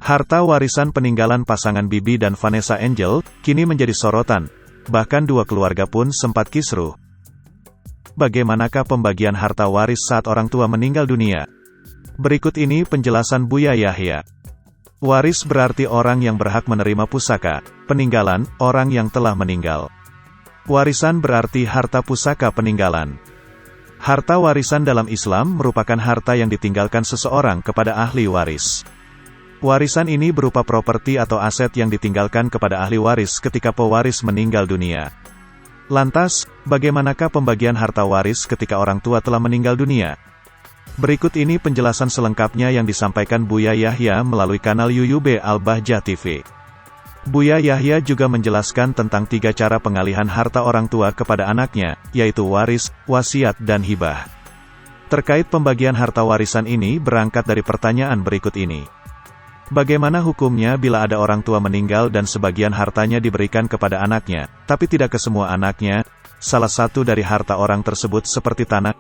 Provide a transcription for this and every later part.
Harta warisan peninggalan pasangan Bibi dan Vanessa Angel, kini menjadi sorotan. Bahkan dua keluarga pun sempat kisruh. Bagaimanakah pembagian harta waris saat orang tua meninggal dunia? Berikut ini penjelasan Buya Yahya. Waris berarti orang yang berhak menerima pusaka, peninggalan, orang yang telah meninggal. Warisan berarti harta pusaka peninggalan. Harta warisan dalam Islam merupakan harta yang ditinggalkan seseorang kepada ahli waris. Warisan ini berupa properti atau aset yang ditinggalkan kepada ahli waris ketika pewaris meninggal dunia. Lantas, bagaimanakah pembagian harta waris ketika orang tua telah meninggal dunia? Berikut ini penjelasan selengkapnya yang disampaikan Buya Yahya melalui kanal YUYUB Al-Bahjah TV. Buya Yahya juga menjelaskan tentang 3 cara pengalihan harta orang tua kepada anaknya, yaitu waris, wasiat dan hibah. Terkait pembagian harta warisan ini berangkat dari pertanyaan berikut ini. Bagaimana hukumnya bila ada orang tua meninggal dan sebagian hartanya diberikan kepada anaknya, tapi tidak ke semua anaknya, salah satu dari harta orang tersebut seperti tanah,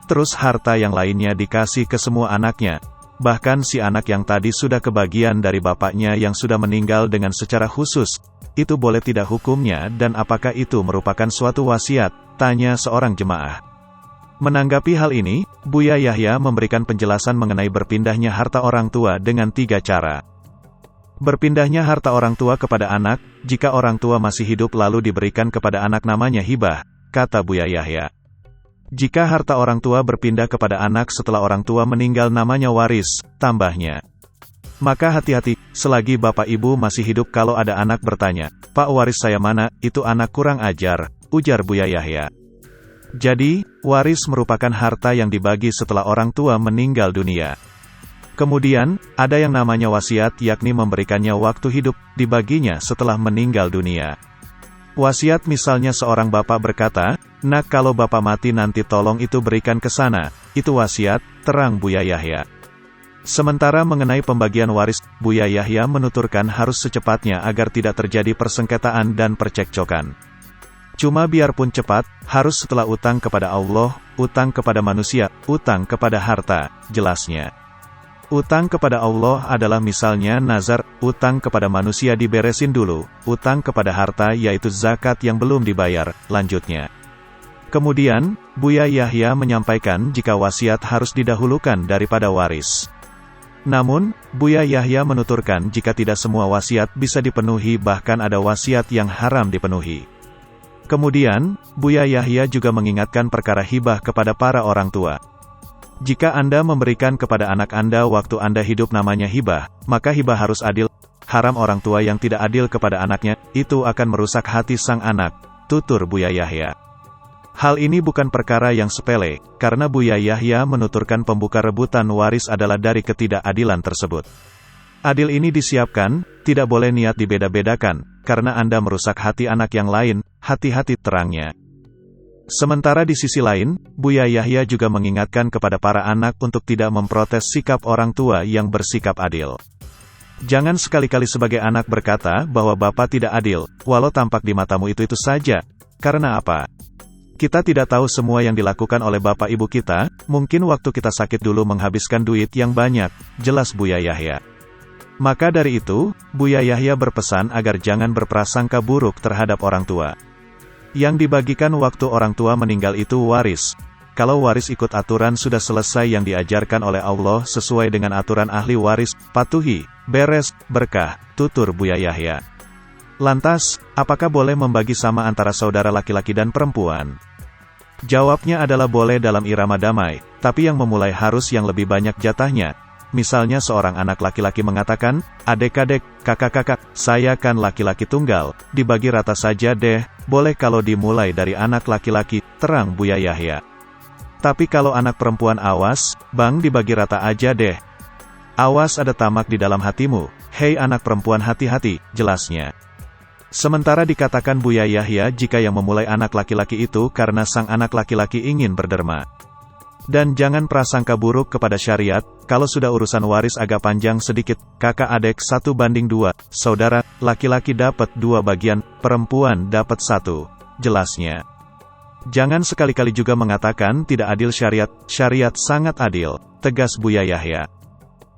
terus harta yang lainnya dikasih ke semua anaknya, bahkan si anak yang tadi sudah kebagian dari bapaknya yang sudah meninggal dengan secara khusus, itu boleh tidak hukumnya dan apakah itu merupakan suatu wasiat, tanya seorang jemaah. Menanggapi hal ini, Buya Yahya memberikan penjelasan mengenai berpindahnya harta orang tua dengan 3 cara. Berpindahnya harta orang tua kepada anak, jika orang tua masih hidup lalu diberikan kepada anak namanya hibah, kata Buya Yahya. Jika harta orang tua berpindah kepada anak setelah orang tua meninggal namanya waris, tambahnya. Maka hati-hati, selagi bapak ibu masih hidup kalau ada anak bertanya, "Pak, waris saya mana?" Itu anak kurang ajar, ujar Buya Yahya. Jadi, waris merupakan harta yang dibagi setelah orang tua meninggal dunia. Kemudian, ada yang namanya wasiat yakni memberikannya waktu hidup, dibaginya setelah meninggal dunia. Wasiat misalnya seorang bapak berkata, "Nak, kalau bapak mati nanti tolong itu berikan ke sana," itu wasiat, terang Buya Yahya. Sementara mengenai pembagian waris, Buya Yahya menuturkan harus secepatnya agar tidak terjadi persengketaan dan percekcokan. Cuma biarpun cepat, harus setelah utang kepada Allah, utang kepada manusia, utang kepada harta, jelasnya. Utang kepada Allah adalah misalnya nazar, utang kepada manusia diberesin dulu, utang kepada harta yaitu zakat yang belum dibayar, lanjutnya. Kemudian, Buya Yahya menyampaikan jika wasiat harus didahulukan daripada waris. Namun, Buya Yahya menuturkan jika tidak semua wasiat bisa dipenuhi bahkan ada wasiat yang haram dipenuhi. Kemudian, Buya Yahya juga mengingatkan perkara hibah kepada para orang tua. Jika Anda memberikan kepada anak Anda waktu Anda hidup namanya hibah, maka hibah harus adil. Haram orang tua yang tidak adil kepada anaknya, itu akan merusak hati sang anak, tutur Buya Yahya. Hal ini bukan perkara yang sepele, karena Buya Yahya menuturkan pembuka rebutan waris adalah dari ketidakadilan tersebut. Adil ini disiapkan, tidak boleh niat dibeda-bedakan, karena Anda merusak hati anak yang lain, hati-hati, terangnya. Sementara di sisi lain, Buya Yahya juga mengingatkan kepada para anak untuk tidak memprotes sikap orang tua yang bersikap adil. Jangan sekali-kali sebagai anak berkata bahwa bapak tidak adil, walau tampak di matamu itu saja. Karena apa? Kita tidak tahu semua yang dilakukan oleh bapak ibu kita, mungkin waktu kita sakit dulu menghabiskan duit yang banyak, jelas Buya Yahya. Maka dari itu, Buya Yahya berpesan agar jangan berprasangka buruk terhadap orang tua. Yang dibagikan waktu orang tua meninggal itu waris. Kalau waris ikut aturan sudah selesai yang diajarkan oleh Allah sesuai dengan aturan ahli waris, patuhi, beres, berkah, tutur Buya Yahya. Lantas, apakah boleh membagi sama antara saudara laki-laki dan perempuan? Jawabnya adalah boleh dalam irama damai, tapi yang memulai harus yang lebih banyak jatahnya. Misalnya seorang anak laki-laki mengatakan, "Adek-adek, kakak-kakak, saya kan laki-laki tunggal, dibagi rata saja deh, boleh kalau dimulai dari anak laki-laki," terang Buya Yahya. Tapi kalau anak perempuan awas, "Bang, dibagi rata aja deh. Awas ada tamak di dalam hatimu, hei anak perempuan hati-hati," jelasnya. Sementara dikatakan Buya Yahya jika yang memulai anak laki-laki itu karena sang anak laki-laki ingin berderma. Dan jangan prasangka buruk kepada syariat, kalau sudah urusan waris agak panjang sedikit, kakak adik 1:2, saudara, laki-laki dapat 2 bagian, perempuan dapat 1, jelasnya. Jangan sekali-kali juga mengatakan tidak adil syariat, syariat sangat adil, tegas Buya Yahya.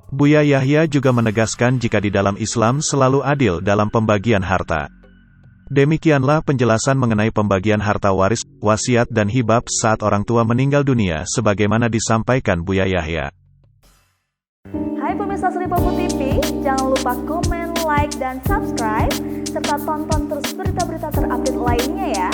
Buya Yahya juga menegaskan jika di dalam Islam selalu adil dalam pembagian harta. Demikianlah penjelasan mengenai pembagian harta waris, wasiat dan hibah saat orang tua meninggal dunia sebagaimana disampaikan Buya Yahya. Hai pemirsa Sri Popo TV, jangan lupa komen, like, dan subscribe, serta tonton terus berita-berita terupdate lainnya ya.